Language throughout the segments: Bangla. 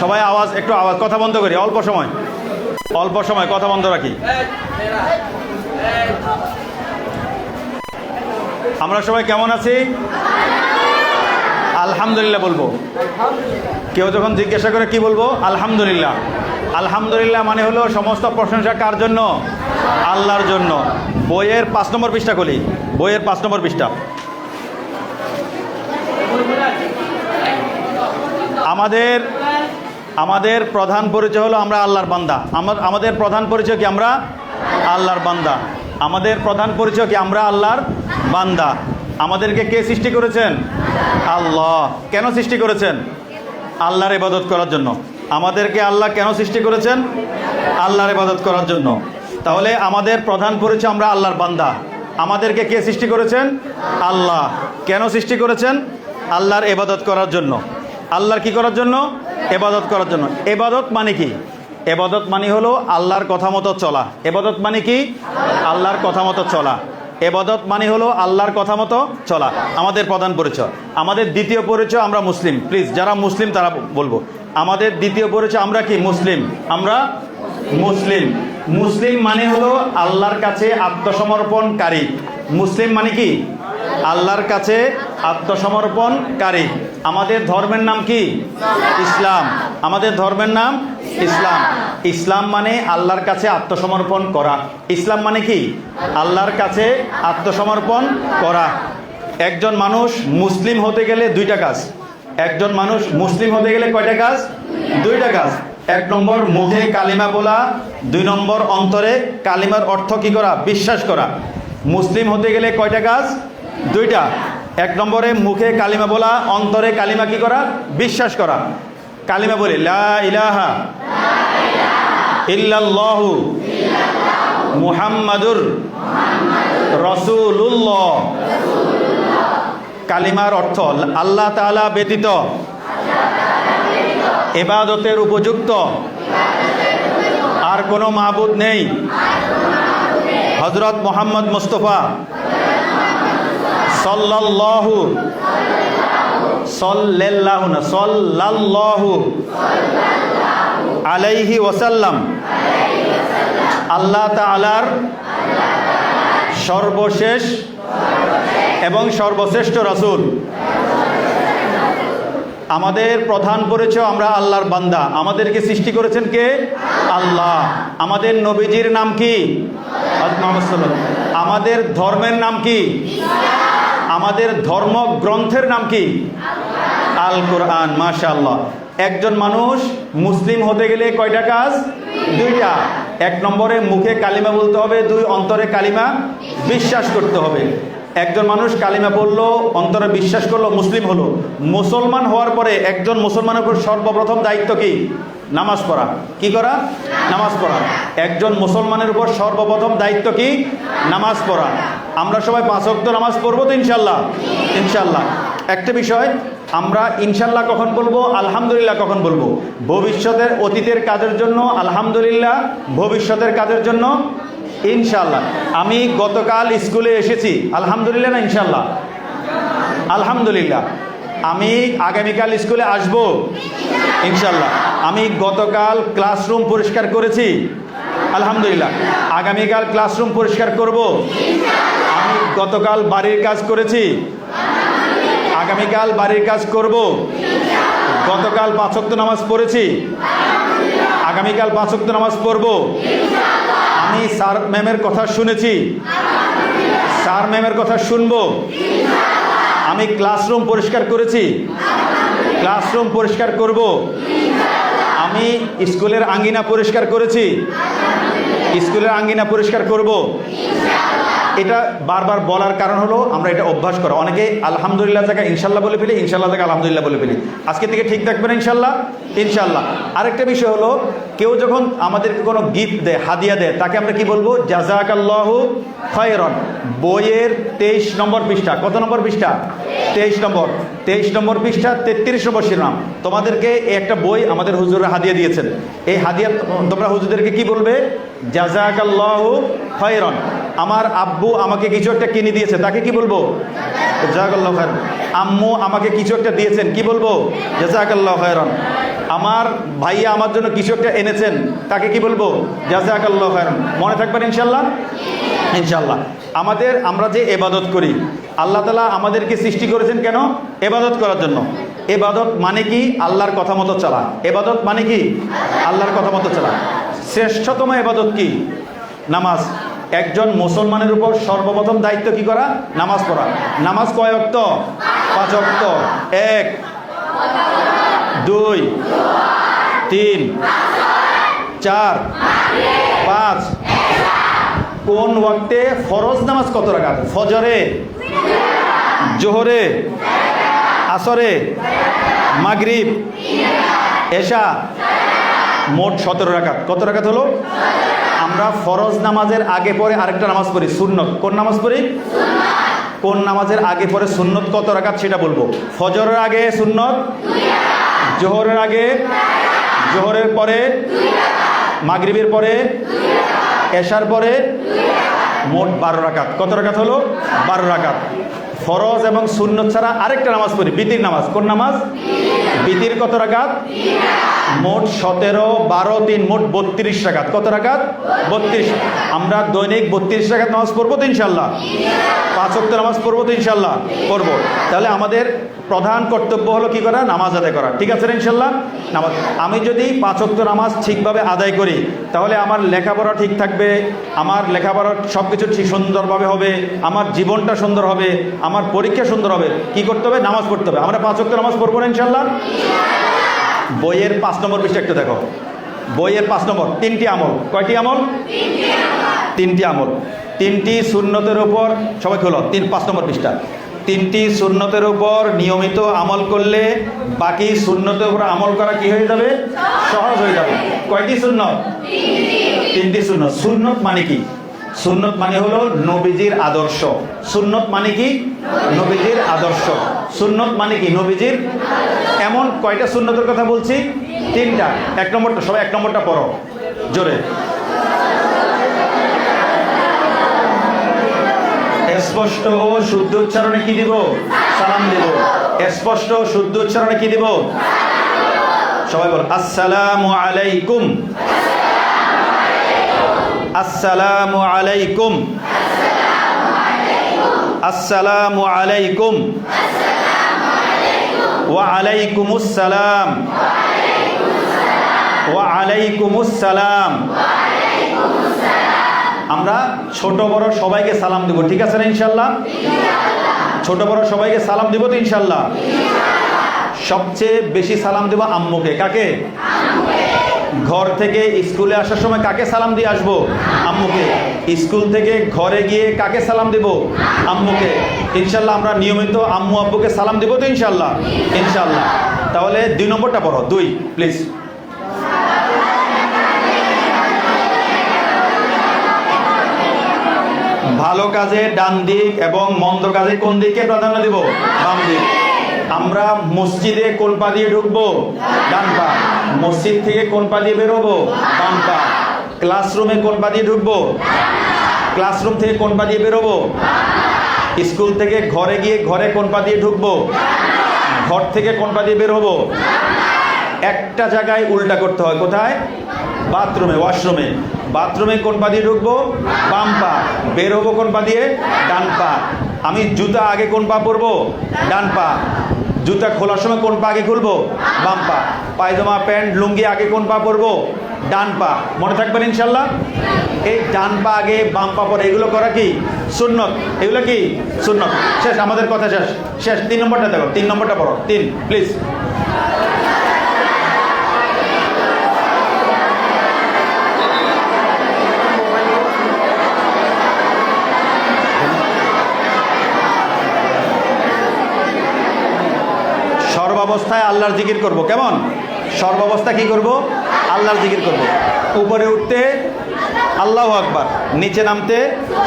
সবাই আওয়াজ, একটু আওয়াজ, কথা বন্ধ করি, অল্প সময় কথা বন্ধ রাখি। আমরা সবাই কেমন আছি? আলহামদুলিল্লাহ বলবো। কেউ যখন জিজ্ঞাসা করে কি বলবো? আলহামদুলিল্লাহ। আলহামদুলিল্লাহ মানে হলো সমস্ত প্রশংসা কার জন্য? আল্লাহর জন্য। বইয়ের 5 নম্বর পৃষ্ঠা খুলি, বইয়ের 5 নম্বর পৃষ্ঠা। আমাদের প্রধান পরিচয় হলো আমরা আল্লাহর বান্দা। আমাদের প্রধান পরিচয় কি? আমরা আল্লাহর বান্দা। আমাদের প্রধান পরিচয় কি? আমরা আল্লাহর বান্দা। আমাদেরকে কে সৃষ্টি করেছেন? আল্লাহ। কেন সৃষ্টি করেছেন? আল্লাহর ইবাদত করার জন্য। আমাদেরকে আল্লাহ কেন সৃষ্টি করেছেন? আল্লাহর ইবাদত করার জন্য। তাহলে আমাদের প্রধান পরিচয় আমরা আল্লাহর বান্দা। আমাদেরকে কে সৃষ্টি করেছেন? আল্লাহ। কেন সৃষ্টি করেছেন? আল্লাহর ইবাদত করার জন্য। আল্লাহর কি করার জন্য? ইবাদত করার জন্য। ইবাদত মানে কি? ইবাদত মানে হলো আল্লাহর কথা মতো চলা। ইবাদত মানে কি? আল্লাহর কথা মতো চলা। ইবাদত মানে হলো আল্লাহর কথা মতো চলা। আমাদের প্রধান পরিচয়। আমাদের দ্বিতীয় পরিচয় আমরা মুসলিম। প্লিজ, যারা মুসলিম তারা বলবো। আমাদের দ্বিতীয় পরিচয় আমরা কি? মুসলিম। আমরা মুসলিম। মুসলিম মানে হলো আল্লাহর কাছে আত্মসমর্পণকারী। মুসলিম মানে কি? আল্লাহর কাছে আত্মসমর্পণকারী। আমাদের ধর্মের নাম কি? ইসলাম। আমাদের ধর্মের নাম ইসলাম। ইসলাম মানে আল্লাহর কাছে আত্মসমর্পণ করা। ইসলাম মানে কি? আল্লাহর কাছে আত্মসমর্পণ করা। একজন মানুষ মুসলিম হতে গেলে 2টা কাজ। একজন মানুষ মুসলিম হতে গেলে কয়টা কাজ? 2টা কাজ। 1 নম্বর মুখে কালিমা বলা, 2 নম্বর অন্তরে কালিমার অর্থ কি করা? বিশ্বাস করা। মুসলিম হতে গেলে কয়টা কাজ? 2টা। 1 নম্বরে মুখে কালিমা বলা, অন্তরে কালিমা কি করা? বিশ্বাস করা। কালিমা বলি লা ইলাহা ইল্লাল্লাহু মুহাম্মাদুর রাসূলুল্লাহ। কালিমার অর্থ আল্লাহ তাআলা ব্যতীত ইবাদতের উপযুক্ত আর কোনো মাবুদ নেই। হযরত মুহাম্মদ মুস্তাফা সাল্লাল্লাহু সাল্লাল্লাহু না সাল্লাল্লাহু আলাইহি ওয়াসাল্লাম আল্লাহ তাআলার সর্বশেষ এবং সর্বশ্রেষ্ঠ রাসূল। আমাদের প্রধান পরিচয় আমরা আল্লাহর বান্দা। আমাদেরকে সৃষ্টি করেছেন কে? আল্লাহ। আমাদের নবীজির নাম কি? আমাদের ধর্মের নাম কি? আমাদের ধর্ম গ্রন্থের নাম কি? আল কোরআন। মাশাআল্লাহ। একজন মানুষ মুসলিম হতে গেলে কয়টা কাজ? 2টা। 1 নম্বরে মুখে কালিমা বলতে হবে, 2 অন্তরে কালিমা বিশ্বাস করতে হবে। একজন মানুষ কালিমা বললো, অন্তরে বিশ্বাস করলো, মুসলিম হলো। মুসলমান হওয়ার পরে একজন মুসলমানের উপর সর্বপ্রথম দায়িত্ব কি? নামাজ পড়া। কি করা? নামাজ পড়া। একজন মুসলমানের উপর সর্বপ্রথম দায়িত্ব কি? নামাজ পড়া। আমরা সবাই 5 ওয়াক্ত নামাজ পড়বো তো ইনশাল্লাহ? ইনশাল্লাহ। একটা বিষয়, আমরা ইনশাল্লাহ কখন বলবো? আলহামদুলিল্লাহ কখন বলবো? ভবিষ্যতের, অতীতের কাজের জন্য আলহামদুলিল্লাহ, ভবিষ্যতের কাজের জন্য ইনশাল্লাহ। আমি গতকাল স্কুলে এসেছি, আলহামদুলিল্লাহ না ইনশাল্লাহ? আলহামদুলিল্লাহ। আমি আগামীকাল স্কুলে আসব ইনশাল্লাহ। আমি গতকাল ক্লাসরুম পরিষ্কার করেছি, আলহামদুলিল্লাহ। আগামীকাল ক্লাসরুম পরিষ্কার করব। আমি গতকাল বাড়ির কাজ করেছি, আগামীকাল বাড়ির কাজ করব। গতকাল 5 ওয়াক্ত নামাজ পড়েছি, আগামীকাল 5 ওয়াক্ত নামাজ পড়ব। আমি স্যার ম্যামের কথা শুনেছি, স্যার ম্যামের কথা শুনবো। আমি ক্লাসরুম পরিষ্কার করেছি, ক্লাসরুম পরিষ্কার করব। আমি স্কুলের আঙ্গিনা পরিষ্কার করেছি, স্কুলের আঙ্গিনা পরিষ্কার করব। এটা বারবার বলার কারণ হলো আমরা এটা অভ্যাস করা। অনেকে আলহামদুলিল্লাহ জায়গায় ইনশাল্লাহ বলে ফেলি, ইনশাল্লাহ জায়গায় আলহামদুলিল্লাহ বলে ফেলি। আজকে থেকে ঠিক থাকবেন ইনশাল্লাহ? ইনশাল্লাহ। আরেকটা বিষয় হলো, কেউ যখন আমাদেরকে কোনো গিফট দেয়, হাদিয়া দেয়, তাকে আমরা কি বলবো? জাযাকাল্লাহু খায়রান। বইয়ের 23 নম্বর পৃষ্ঠা। কত নম্বর পৃষ্ঠা? 23 নম্বর। 23 নম্বর পৃষ্ঠা 33 নম্বর শিরোনাম। তোমাদেরকে একটা বই আমাদের হুজুররা হাদিয়া দিয়েছেন। এই হাদিয়া তোমরা হুজুরদেরকে কি বলবে? জাযাকাল্লাহু খায়রান। আমার আব্বু আমাকে কিছু একটা কিনে দিয়েছে, তাকে কি বলবো? জাযাকাল্লাহু খায়রান। আম্মু আমাকে কিছু একটা দিয়েছেন, কি বলবো? জাযাকাল্লাহু খায়রান। আমার ভাইয়া আমার জন্য কিছু একটা এনেছেন, তাকে কি বলবো? জাযাকাল্লাহু খাইরান। মনে থাকবেন ইনশাল্লাহ? ইনশাল্লাহ। আমরা যে ইবাদত করি, আল্লাহ তাআলা আমাদেরকে সৃষ্টি করেছেন কেন? ইবাদত করার জন্য। ইবাদত মানে কি? আল্লাহর কথা মতো চলা। ইবাদত মানে কি? আল্লাহর কথা মতো চলা। শ্রেষ্ঠতম ইবাদত কি? নামাজ। একজন মুসলমানের উপর সর্বপ্রথম দায়িত্ব কি করা? নামাজ পড়া। নামাজ কয় ওয়াক্ত? 5 ওয়াক্ত। 1 2 3 4 5। কোন ওয়াক্তে ফরজ নামাজ কত রাকাত? ফজরে, জোহরে, আসরে, মাগরিব, এশা, মোট 17 রাকাত। কত রাকাত হলো? আমরা ফরজ নামাজের আগে পরে আরেকটা নামাজ পড়ি, সুন্নত। কোন নামাজ পড়ি? কোন নামাজের আগে পরে সুন্নত কত রাকাত সেটা বলবো। ফজরের আগে সুন্নত, জোহরের আগে, জোহরের পরে, মাগরিবের পরে, এশার পরে, মোট 12 রাকাত। কত রাকাত হলো? 12 রাকাত। ফরজ এবং সুন্নত ছাড়া আরেকটা নামাজ পড়ি, বিতির নামাজ। কোন নামাজ? বিতির। কত রাকাত? মোট 17, 12, 3 মোট 32 রাকাত। কত রাকাত? 32। আমরা দৈনিক 32 রাকাত নামাজ পড়বো তো ইনশাল্লাহ? 5 ওয়াক্ত নামাজ পড়বো তো ইনশাল্লাহ? পড়বো। তাহলে আমাদের প্রধান কর্তব্য হলো কি করা? নামাজ আদায় করা। ঠিক আছে ইনশাল্লাহ? নামাজ। আমি যদি 5 ওয়াক্ত নামাজ ঠিকভাবে আদায় করি, তাহলে আমার লেখাপড়া ঠিক থাকবে, আমার লেখাপড়া সব কিছু ঠিক সুন্দরভাবে হবে, আমার জীবনটা সুন্দর হবে, আমার পরীক্ষা সুন্দর হবে। কি করতে হবে? নামাজ পড়তে হবে। আমরা 5 ওয়াক্ত নামাজ পড়বো না ইনশাল্লাহ? বইয়ের 5 নম্বর পৃষ্ঠা একটু দেখো। বইয়ের 5 নম্বর। 3টি আমল। কয়টি আমল? 3টি আমল। 3টি সুন্নতের উপর, সবাই খোলো 5 নম্বর পৃষ্ঠা। 3টি সুন্নতের উপর নিয়মিত আমল করলে বাকি সুন্নতের উপর আমল করা কি হয়ে যাবে? সহজ হয়ে যাবে। কয়টি সুন্নত? 3টি সুন্নত। সুন্নত মানে কি? সুন্নত মানে হলো নবীজির আদর্শ। সুন্নত মানে কি? নবীজির আদর্শ। সুন্নত মানে কি? নবীজির। এমন কয়টা সুন্নতের কথা বলছি? 3টা। 1 নম্বরটা, সবাই 1 নম্বরটা পড়ো জোরে। স্পষ্ট ও শুদ্ধ উচ্চারণে কি দিব? সালাম দিব। স্পষ্ট ও শুদ্ধ উচ্চারণে কি দিব? সবাই বলো আসসালামু আলাইকুম। আসসালামু আলাইকুম। আসসালামু আলাইকুম। ওয়া আলাইকুমুস সালাম। ওয়া আলাইকুমুস সালাম। আমরা ছোট বড় সবাইকে সালাম দেব। ঠিক আছে না ইনশাল্লাহ? ছোট বড় সবাইকে সালাম দেব তো ইনশাল্লাহ? সবচেয়ে বেশি সালাম দেব আম্মুকে। কাকে? ঘর থেকে স্কুলে আসার সময় কাকে সালাম দিয়ে আসবো? আম্মুকে। স্কুল থেকে ঘরে গিয়ে কাকে সালাম দেব? আম্মুকে। ইনশাল্লাহ আমরা নিয়মিত আম্মু আব্বুকে সালাম দেব তো ইনশাল্লাহ? ইনশাল্লাহ। তাহলে 2 নম্বরটা পড়ো। 2 প্লিজ। ভালো কাজে ডান দিক এবং মন্দ কাজে কোন দিকে প্রাধান্য দেব? বাম দিক। আমরা মসজিদে কোন পা দিয়ে ঢুকবো? ডান পা। মসজিদ থেকে কোন পা দিয়ে বেরোবো? বাম পা। ক্লাসরুমে কোন পা দিয়ে ঢুকবো? ক্লাসরুম থেকে কোন পা দিয়ে বেরোবো? স্কুল থেকে ঘরে গিয়ে ঘরে কোন পা দিয়ে ঢুকবো? ঘর থেকে কোন পা দিয়ে বের হবো? একটা জায়গায় উল্টা করতে হয়। কোথায়? বাথরুমে, ওয়াশরুমে। বাথরুমে কোন পা দিয়ে ঢুকবো? বাম পা। বের হবো কোন পা দিয়ে? ডান পা। আমি জুতা আগে কোন পা পরবো? ডান পা। জুতা খোলার সময় কোন পা আগে খুলবো? বাম পা। পায়জামা প্যান্ট লুঙ্গি আগে কোন পা পরবো? ডান পা। মনে থাকবেন ইনশাল্লাহ? এই ডান পা আগে বাম পা পরে এগুলো করা কি? সুন্নত। এগুলো কি? সুন্নত। শেষ, আমাদের কথা শেষ। শেষ। 3 নম্বরটা দেখো। 3 নম্বরটা পড়ো। 3 প্লিজ। সর্বাবস্থায় আল্লাহর জিকির করব। কেমন? সর্বাবস্থা কি করব? আল্লাহর জিকির করব। উপরে উঠতে আল্লাহু আকবার, নিচে নামতে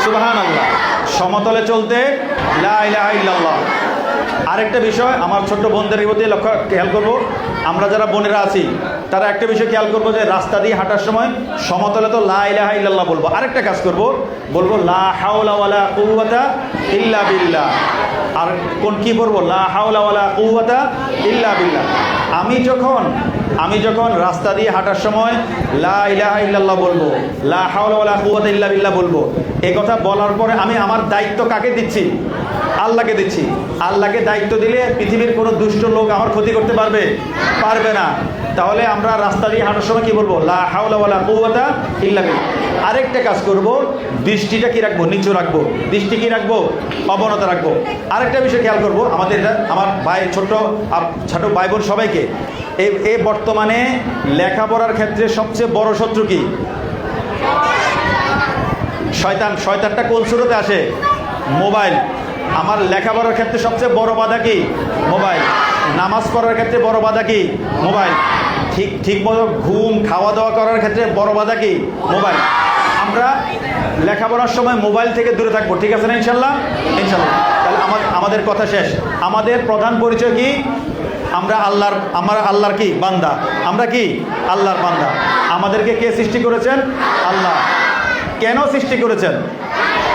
সুবহানাল্লাহ, সমতলে চলতে লা ইলাহা ইল্লাল্লাহ। আরেকটা বিষয় আমার ছোট্ট বোনদের প্রতি খেয়াল করব, আমরা যারা বোনেরা আছি তারা একটা বিষয় খেয়াল করবো যে রাস্তা দিয়ে হাঁটার সময় সমতলে তো লা ইলাহা ইল্লাল্লাহ বলবো। আরেকটা কাজ করব, বলবো লা হাওলা ওয়ালা কুওয়াতা ইল্লা বিল্লাহ। আর কোন কি বলবো? লা হাওলা ওয়ালা কুওয়াতা ইল্লা বিল্লাহ। আমি যখন আমি যখন রাস্তা দিয়ে হাঁটার সময় লা ইলাহা ইল্লাল্লাহ বলবো, লা হাওলা ওয়ালা কুওয়াতা ইল্লা বিল্লাহ বলবো, এই কথা বলার পরে আমি আমার দায়িত্ব কাকে দিচ্ছি? আল্লাহকে দিচ্ছি। আল্লাহকে দায়িত্ব দিলে পৃথিবীর কোনো দুষ্ট লোক আমার ক্ষতি করতে পারবে না। তাহলে আমরা রাস্তা দিয়ে হাঁটার সময় কি বলবো? লা হাওলা ওয়ালা কুওয়াতা ইল্লা বিল্লাহ। আরেকটা কাজ করব, দৃষ্টিটা কি রাখবো? নিচু রাখবো। দৃষ্টি কি রাখবো? অবনত রাখবো। আরেকটা বিষয় খেয়াল করবো, আমার ভাই ছোট ভাই বোন সবাইকে, এই বর্তমানে লেখাপড়ার ক্ষেত্রে সবচেয়ে বড় শত্রু কি? শয়তান। শয়তানটা কোন সুরতে আসে? মোবাইল। আমার লেখাপড়ার ক্ষেত্রে সবচেয়ে বড় বাধা কি? মোবাইল। নামাজ পড়ার ক্ষেত্রে বড় বাধা কি? মোবাইল। ঠিক মতো ঘুম খাওয়া দাওয়া করার ক্ষেত্রে বড় বাধা কি? মোবাইল। আমরা লেখাপড়ার সময় মোবাইল থেকে দূরে থাকবো, ঠিক আছে না? ইনশাল্লাহ। তাহলে আমাদের কথা শেষ। আমাদের প্রধান পরিচয় কি? আমরা আল্লাহর কি? বান্দা। আমরা কি? আল্লাহর বান্দা। আমাদেরকে কে সৃষ্টি করেছেন? আল্লাহ। কেন সৃষ্টি করেছেন?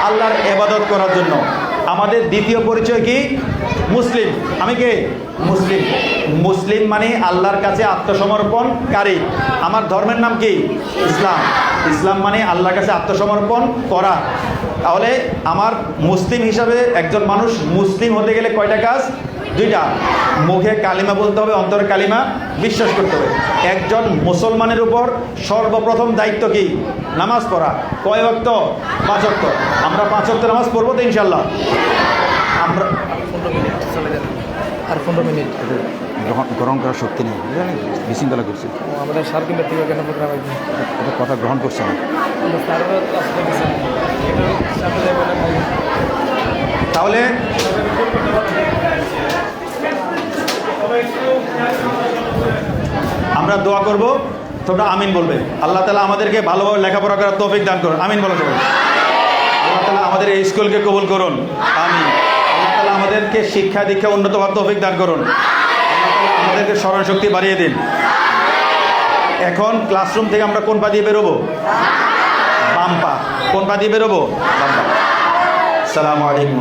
আল্লাহর ইবাদত করার জন্য। আমাদের দ্বিতীয় পরিচয় কি? মুসলিম। আমি কে? মুসলিম। মুসলিম মানে আল্লাহর কাছে আত্মসমর্পণকারী। আমার ধর্মের নাম কি? ইসলাম। ইসলাম মানে আল্লাহর কাছে আত্মসমর্পণ করা। তাহলে আমার মুসলিম হিসাবে একজন মানুষ মুসলিম হতে গেলে কয়টা কাজ? দুইটা। মুখে কালিমা বলতে হবে, অন্তরে কালিমা বিশ্বাস করতে হবে। একজন মুসলমানের উপর সর্বপ্রথম দায়িত্ব কি? নামাজ পড়া। কয় ওয়াক্ত? 5 ওয়াক্ত। আমরা 5 ওয়াক্ত নামাজ পড়বো তো ইনশাল্লাহ? আমরা আর 15 মিনিট গ্রহণ করার শক্তি নেই, জানেন, বিশৃঙ্খলা করছে। আমাদের সার কিংবা থেকে কেন প্রোগ্রাম এটা কথা গ্রহণ করছে না। তাহলে আমরা দোয়া করব, তোমরা আমিন বলবে। আল্লাহ তাআলা আমাদেরকে ভালোভাবে লেখাপড়া করার তৌফিক দান করুন। আমিন বলো সবাই। আল্লাহ তাআলা আমাদের এই স্কুলকে কবুল করুন। আমিন। আল্লাহ তাআলা আমাদেরকে শিক্ষা দীক্ষা উন্নত হওয়ার তৌফিক দান করুন। আল্লাহ তাআলা আমাদেরকে স্মরণ শক্তি বাড়িয়ে দিন। এখন ক্লাসরুম থেকে আমরা কোন পা দিয়ে বেরোবো? বাম পা। কোন পা দিয়ে বেরোবো? বাম পা। আসসালামু আলাইকুম।